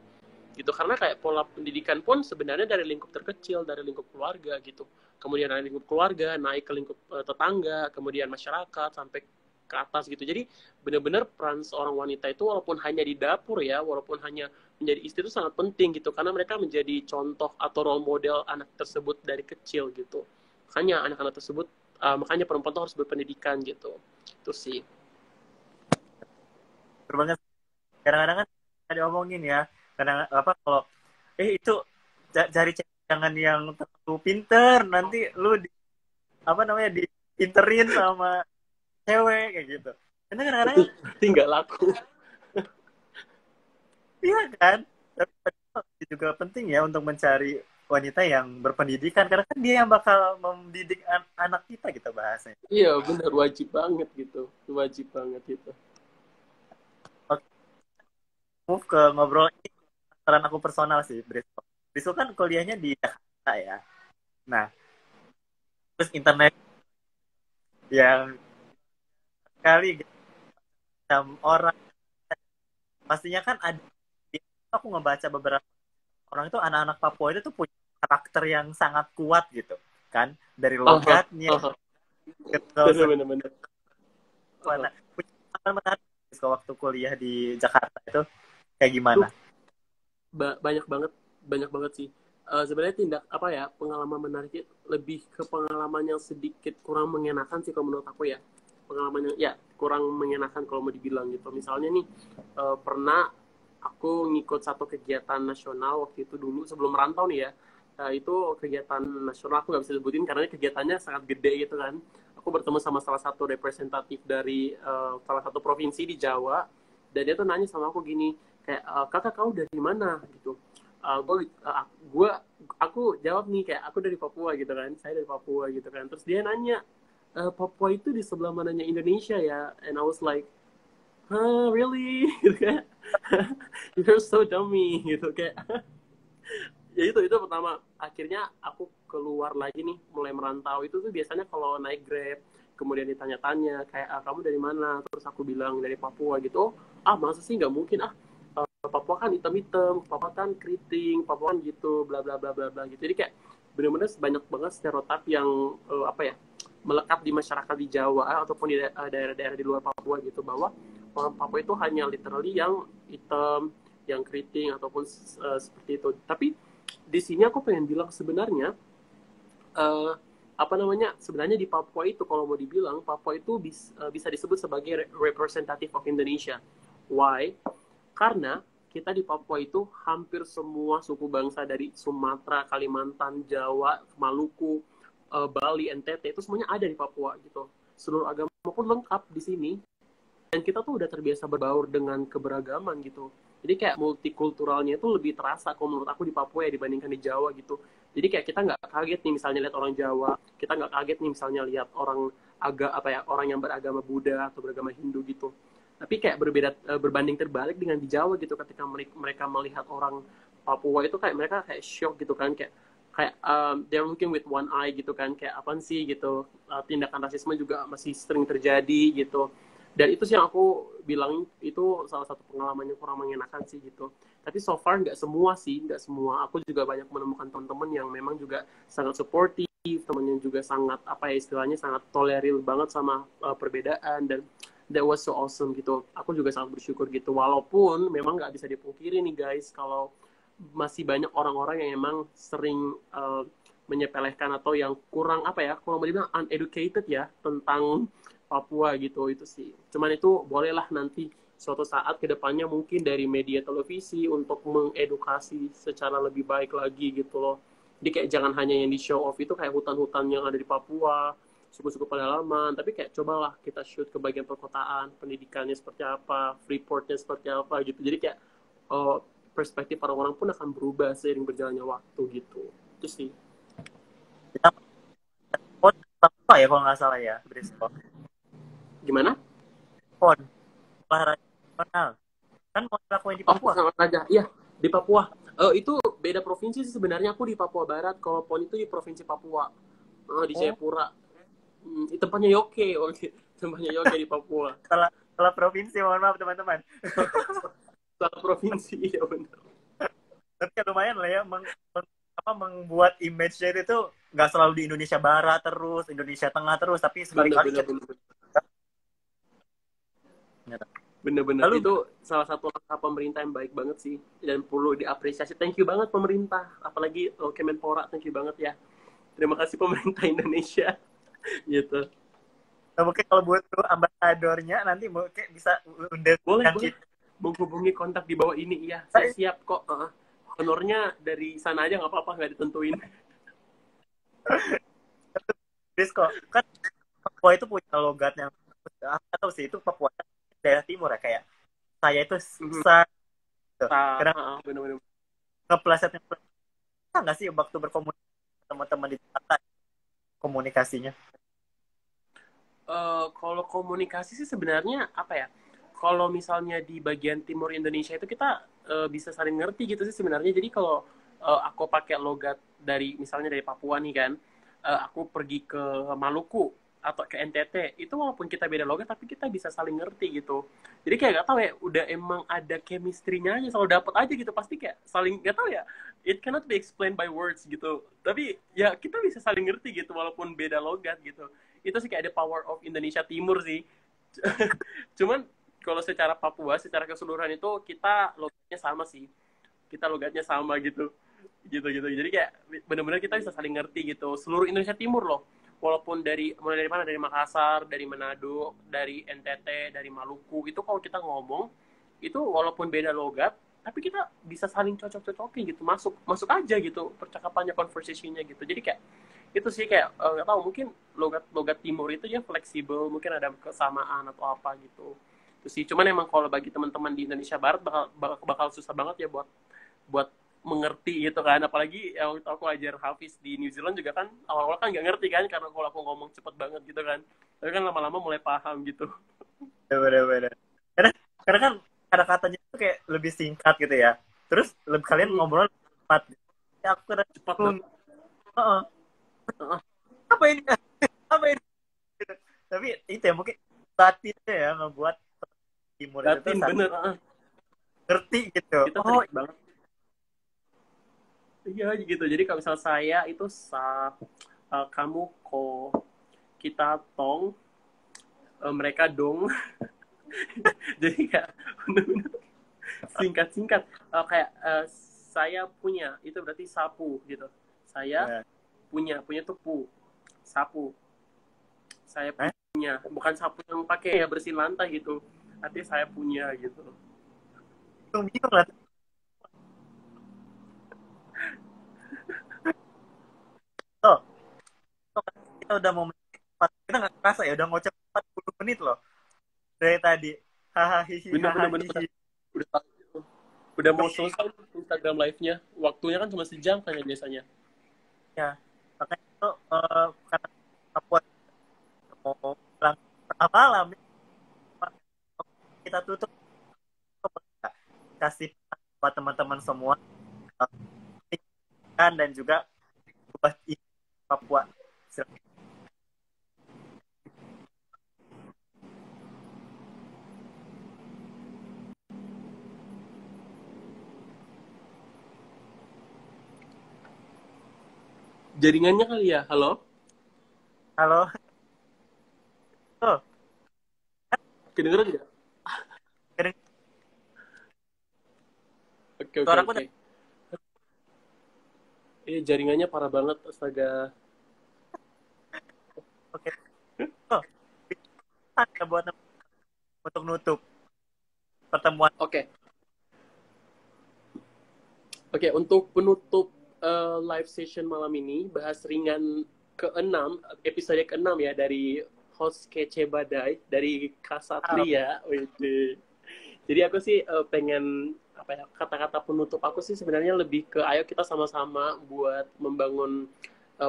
Karena kayak pola pendidikan pun sebenarnya dari lingkup terkecil, dari lingkup keluarga gitu. Kemudian dari lingkup keluarga naik ke lingkup tetangga, kemudian masyarakat sampai ke atas gitu. Jadi benar-benar peran seorang wanita itu walaupun hanya di dapur ya, walaupun hanya menjadi istri itu sangat penting gitu, karena mereka menjadi contoh atau role model anak tersebut dari kecil gitu. Makanya anak-anak tersebut, makanya perempuan itu harus berpendidikan gitu. Itu sih. Berbanyak. Kadang-kadang kan ada omongin ya, kadang apa kalau itu cari jangan yang terlalu pinter, nanti lu dipinterin sama cewek kayak gitu. Karena kadang-kadang tinggal laku. iya kan, tapi juga penting ya untuk mencari wanita yang berpendidikan, karena kan dia yang bakal mendidik anak kita gitu bahasanya. Iya benar, wajib banget gitu, Oke, move ke ngobrol ini, saran aku personal sih, Bristol kan kuliahnya di Jakarta ya. Nah, terus internet yang kali orang pastinya kan ada, aku ngebaca beberapa orang itu anak-anak Papua itu tuh punya karakter yang sangat kuat gitu kan, dari logatnya benar-benar punya menarik waktu kuliah di Jakarta itu kayak gimana? Banyak banget sih. Sebenarnya pengalaman menarik lebih ke pengalaman yang sedikit kurang mengenakan sih kalau menurut aku ya. Pengalaman yang ya kurang mengenakan kalau mau dibilang gitu. Misalnya nih pernah aku ngikut satu kegiatan nasional waktu itu dulu sebelum merantau nih ya. Itu kegiatan nasional, aku nggak bisa sebutin karena kegiatannya sangat gede gitu kan. Aku bertemu sama salah satu representatif dari salah satu provinsi di Jawa, dan dia tuh nanya sama aku gini, kayak kakak kamu dari mana gitu. Aku jawab nih kayak aku dari Papua gitu kan, saya dari Papua gitu kan. Terus dia nanya, Papua itu di sebelah mananya Indonesia ya? And I was like, huh, really? Gitu kayak, you're so dummy gitu kayak. Ya itu pertama. Akhirnya aku keluar lagi nih, mulai merantau. Itu tuh biasanya kalau naik Grab, kemudian ditanya-tanya kayak kamu dari mana, terus aku bilang dari Papua gitu. Masa sih nggak mungkin, Papua kan hitam-hitam, Papua kan keriting, Papua kan gitu, bla bla bla bla bla gitu. Jadi kayak bener-bener banyak banget stereotip yang apa ya, melekat di masyarakat di Jawa ataupun di daerah-daerah di luar Papua gitu, bahwa orang Papua itu hanya literally yang hitam, yang keriting ataupun seperti itu. Tapi di sini aku pengen bilang sebenarnya uh, apa namanya, sebenarnya di Papua itu kalau mau dibilang Papua itu bisa disebut sebagai representative of Indonesia. Why? Karena kita di Papua itu hampir semua suku bangsa dari Sumatera, Kalimantan, Jawa, Maluku, Bali, NTT itu semuanya ada di Papua gitu. Seluruh agama pun lengkap di sini, dan kita tuh udah terbiasa berbaur dengan keberagaman gitu. Jadi kayak multikulturalnya itu lebih terasa kalau menurut aku di Papua ya dibandingkan di Jawa gitu. Jadi kayak kita nggak kaget nih misalnya lihat orang Jawa, kita nggak kaget nih misalnya lihat orang orang yang beragama Buddha atau beragama Hindu gitu. Tapi kayak berbanding terbalik dengan di Jawa gitu, ketika mereka melihat orang Papua itu kayak mereka kayak shock gitu kan, kayak kayak they're looking with one eye gitu kan, kayak apa sih gitu. Tindakan rasisme juga masih sering terjadi gitu, dan itu sih yang aku bilang itu salah satu pengalaman yang kurang mengenakan sih gitu. Tapi so far nggak semua sih, nggak semua. Aku juga banyak menemukan teman-teman yang memang juga sangat supportive, teman yang juga sangat apa ya istilahnya, sangat toleril banget sama perbedaan, dan that was so awesome gitu. Aku juga sangat bersyukur gitu, walaupun memang nggak bisa dipungkiri nih guys, kalau masih banyak orang-orang yang emang sering menyepelekan atau yang kurang apa ya, kalau mau dibilang uneducated ya tentang Papua gitu. Itu sih, cuman itu bolehlah nanti suatu saat kedepannya mungkin dari media televisi untuk mengedukasi secara lebih baik lagi gitu loh. Jadi kayak jangan hanya yang di show off itu kayak hutan-hutan yang ada di Papua, suku-suku pedalaman, tapi kayak cobalah kita shoot ke bagian perkotaan, pendidikannya seperti apa, freeportnya seperti apa gitu. Jadi kayak uh, perspektif orang-orang pun akan berubah seiring berjalannya waktu gitu. Itu sih. Kita pon apa ya kalau nggak salah ya, Brisco. Gimana? Pon olahraga nasional kan mau dilakuin di Oh, Papua. sangat aja. Iya, di Papua. Itu beda provinsi sih sebenarnya. Aku di Papua Barat, kalau PON itu di Provinsi Papua. Di Oh, Jayapura. Tempatnya Yoke. Oke. Tempatnya Yoke di Papua. salah provinsi, mohon maaf teman-teman. Salah provinsi, ya benar. Tapi ya lumayan lah ya membuat image-nya itu nggak selalu di Indonesia Barat terus, Indonesia Tengah terus, tapi Bener, sekali-kali bener, bener. ternyata. Bener-bener. Lalu Itu salah satu langkah pemerintah yang baik banget sih. Dan perlu diapresiasi. Thank you banget pemerintah. Apalagi Kemenpora, thank you banget ya. Terima kasih pemerintah Indonesia. Gitu. nah, mungkin kalau buat tuh ambasadornya nanti mungkin bisa undang Boleh, boleh. kita. Menghubungi kontak di bawah ini. Iya, saya siap kok. Honornya dari sana aja nggak apa-apa, nggak ditentuin. Disco kan Papua itu punya logat yang atau sih itu Papua daerah timur ya, kayak saya itu sa gitu. Karena Bener-bener. keplesetnya nggak sih waktu berkomunikasi teman-teman di Jakarta komunikasinya. Kalau komunikasi sih sebenarnya apa ya? Kalau misalnya di bagian timur Indonesia itu kita bisa saling ngerti gitu sih sebenarnya. Jadi kalau aku pakai logat dari misalnya dari Papua nih kan, aku pergi ke Maluku atau ke NTT, itu walaupun kita beda logat tapi kita bisa saling ngerti gitu. Jadi kayak gak tahu ya, udah emang ada chemistry-nya aja, selalu dapet aja gitu, pasti kayak saling gak tahu ya. It cannot be explained by words gitu. Tapi ya kita bisa saling ngerti gitu walaupun beda logat gitu. Itu sih kayak ada power of Indonesia Timur sih. Cuman kalau secara Papua, secara keseluruhan itu kita logatnya sama sih. Kita logatnya sama gitu. Gitu. Jadi kayak benar-benar kita bisa saling ngerti gitu. Seluruh Indonesia Timur loh. Walaupun mulai dari mana? Dari Makassar, dari Manado, dari NTT, dari Maluku. Itu kalau kita ngomong, itu walaupun beda logat, tapi kita bisa saling cocok-cocokin gitu. Masuk aja gitu percakapannya, conversationnya gitu. Jadi kayak itu sih kayak nggak tahu, mungkin logat timur itu ya fleksibel, mungkin ada kesamaan atau apa gitu. Itu sih, cuman emang kalau bagi teman-teman di Indonesia Barat bakal susah banget ya buat buat mengerti gitu kan, apalagi yang aku ajar Hafiz di New Zealand juga kan, awal-awal kan nggak ngerti kan karena kalau aku ngomong cepet banget gitu kan, tapi kan lama-lama mulai paham gitu. Bener-bener. Karena kan kata-katanya itu kayak lebih singkat gitu ya. Terus kalian ngobrol lebih cepat. Ya, aku kena cepat bingung. banget. Heeh. Heeh. Apa ini? Apa ini? Tapi itu ya mungkin batinnya ya ngebuat timur itu tuh Latin bener. Heeh. ngerti gitu. Kita Oh, teriak banget. Iya gitu. Jadi kalau misal saya itu kamu ko, kita tong, mereka dong. Jadi kayak bener-bener singkat-singkat. Kayak saya punya itu berarti sapu gitu. Saya ya. punya tuh sapu. Saya Eh, punya, bukan sapu yang pakai ya bersihin lantai gitu. Artinya saya punya gitu. bingung lah. Oh, kita udah mau kita nggak kerasa ya udah ngoceh 40 menit loh dari tadi. Hahaha hihi hahaha Bener-bener hihi. udah udah mau selesai Instagram live-nya. Waktunya kan cuma sejam kayak biasanya. Ya, makanya itu karena apa mau pulang tengah malam kita tutup kasih buat teman-teman semua dan juga buat Papua. Jaringannya kali ya, halo? Halo, oh, Kedengeran nggak? kadang Oke, oke, suaraku oke. udah Jaringannya parah banget, astaga. oke. Oh, bisa ya buat untuk nutup pertemuan. Oke, oke. Untuk penutup live session malam ini, bahas ringan keenam, episode keenam ya, dari host Kece Badai, dari Ah, Kasatria. Wih, jadi aku sih pengen apa ya, kata-kata penutup aku sih sebenarnya lebih ke ayo kita sama-sama buat membangun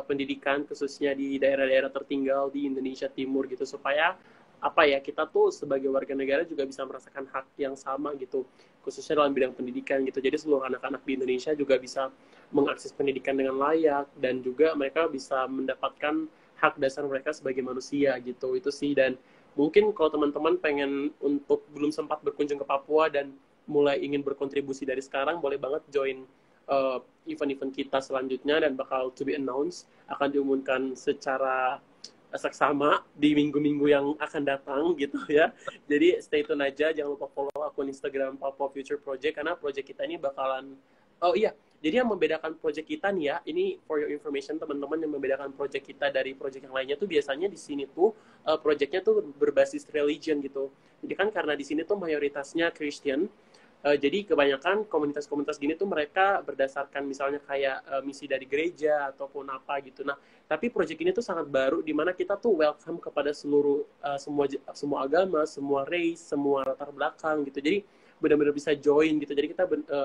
pendidikan khususnya di daerah-daerah tertinggal di Indonesia Timur gitu supaya apa ya kita tuh sebagai warga negara juga bisa merasakan hak yang sama gitu khususnya dalam bidang pendidikan gitu jadi seluruh anak-anak di Indonesia juga bisa mengakses pendidikan dengan layak dan juga mereka bisa mendapatkan hak dasar mereka sebagai manusia gitu itu sih dan mungkin kalau teman-teman pengen untuk belum sempat berkunjung ke Papua dan mulai ingin berkontribusi dari sekarang boleh banget join event-event kita selanjutnya dan bakal to be announced akan diumumkan secara seksama di minggu-minggu yang akan datang gitu ya. Jadi stay tune aja, jangan lupa follow akun Instagram Papua Future Project karena project kita ini bakalan oh iya, jadi yang membedakan project kita nih ya, ini for your information teman-teman yang membedakan project kita dari project yang lainnya tuh biasanya di sini tuh projectnya tuh berbasis religion gitu. Jadi kan karena di sini tuh mayoritasnya Christian, jadi kebanyakan komunitas-komunitas gini tuh mereka berdasarkan misalnya kayak misi dari gereja ataupun apa gitu. Nah, tapi proyek ini tuh sangat baru di mana kita tuh welcome kepada seluruh semua agama, semua race, semua latar belakang gitu. Jadi benar-benar bisa join gitu. Jadi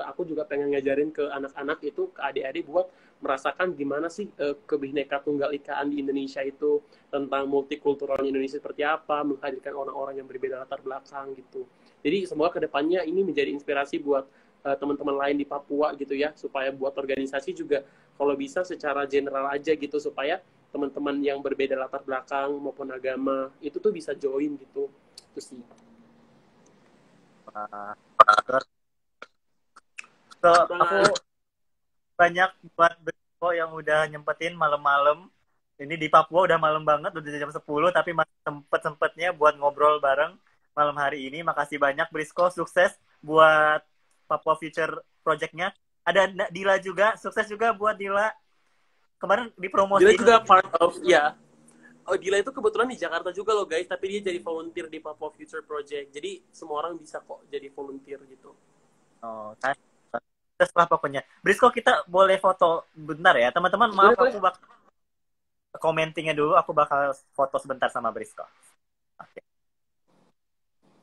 aku juga pengen ngajarin ke anak-anak itu, ke adik-adik buat merasakan gimana sih kebineka tunggal ikaan di Indonesia itu tentang multikulturalnya Indonesia seperti apa, menghadirkan orang-orang yang berbeda latar belakang gitu. Jadi semoga kedepannya ini menjadi inspirasi buat teman-teman lain di Papua gitu ya, supaya buat organisasi juga kalau bisa secara general aja gitu supaya teman-teman yang berbeda latar belakang maupun agama itu tuh bisa join gitu. Itu sih. so, aku Nah, banyak buat Beko yang udah nyempetin malam-malam. Ini di Papua udah malam banget, udah jam 10 tapi masih sempet-sempetnya buat ngobrol bareng malam hari ini. Makasih banyak Brisco, sukses buat Papua Future Project-nya. Ada Dila juga, sukses juga buat Dila. Kemarin Dila dipromosiin. juga part of ya. Oh, Dila itu kebetulan di Jakarta juga loh guys, tapi dia jadi volunteer di Papua Future Project. Jadi semua orang bisa kok jadi volunteer gitu. Oh, kan. Setelah pokoknya. Brisco kita boleh foto bentar ya. Teman-teman Boleh, maaf boleh. aku bakal commentingnya dulu. Aku bakal foto sebentar sama Brisco. Oke.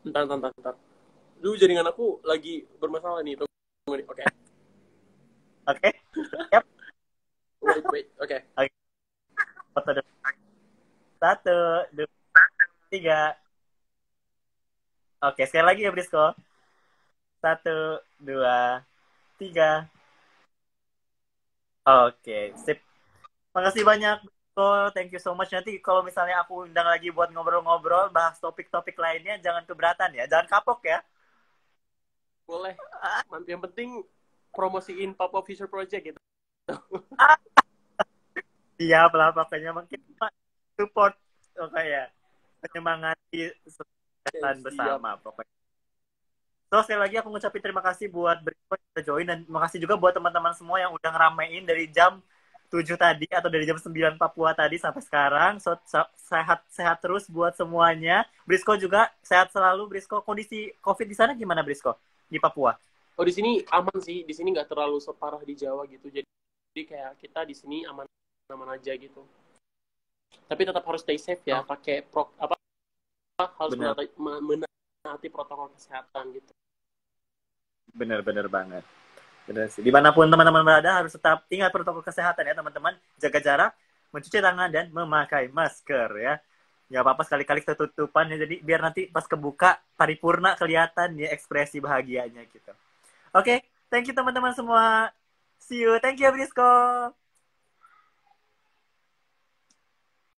Entar, entar, entar, entar. Dulu jaringan aku lagi bermasalah nih. Tunggu nih. Oke. Okay. Oke. Siap. Wait, wait. Oke. Okay. Oke. Foto dulu. Satu, dua, tiga. Oke, sekali lagi ya Brisco. Satu, dua, tiga. Oke, sip. Makasih banyak, Bro. Thank you so much. Nanti kalau misalnya aku undang lagi buat ngobrol-ngobrol, bahas topik-topik lainnya, jangan keberatan ya. Jangan kapok ya. Boleh. Yang penting promosiin Papa Future Project gitu. Siap lah, pokoknya mungkin support, oke ya. Menyemangati kegiatan Siap. bersama, pokoknya. So, sekali lagi aku ngucapin terima kasih buat Briko yang udah join, dan makasih juga buat teman-teman semua yang udah ngeramein dari jam 7 tadi, atau dari jam 9 Papua tadi sampai sekarang. So, sehat-sehat terus buat semuanya. Brisco juga sehat selalu, Brisco. Kondisi COVID di sana gimana, Brisco? Di Papua? Oh, di sini aman sih. Di sini nggak terlalu separah di Jawa gitu. Jadi kayak kita di sini aman aja gitu. Tapi tetap harus stay safe ya. Oh, Pakai harus bener, menaati protokol kesehatan gitu. bener banget. Bener sih. Dimanapun teman-teman berada harus tetap ingat protokol kesehatan ya, teman-teman. Jaga jarak, mencuci tangan, dan memakai masker ya. Nggak apa-apa sekali-kali ketutupan ya, jadi biar nanti pas kebuka paripurna kelihatan ya ekspresi bahagianya gitu. Oke, thank you teman-teman semua. See you. Thank you, Brisco.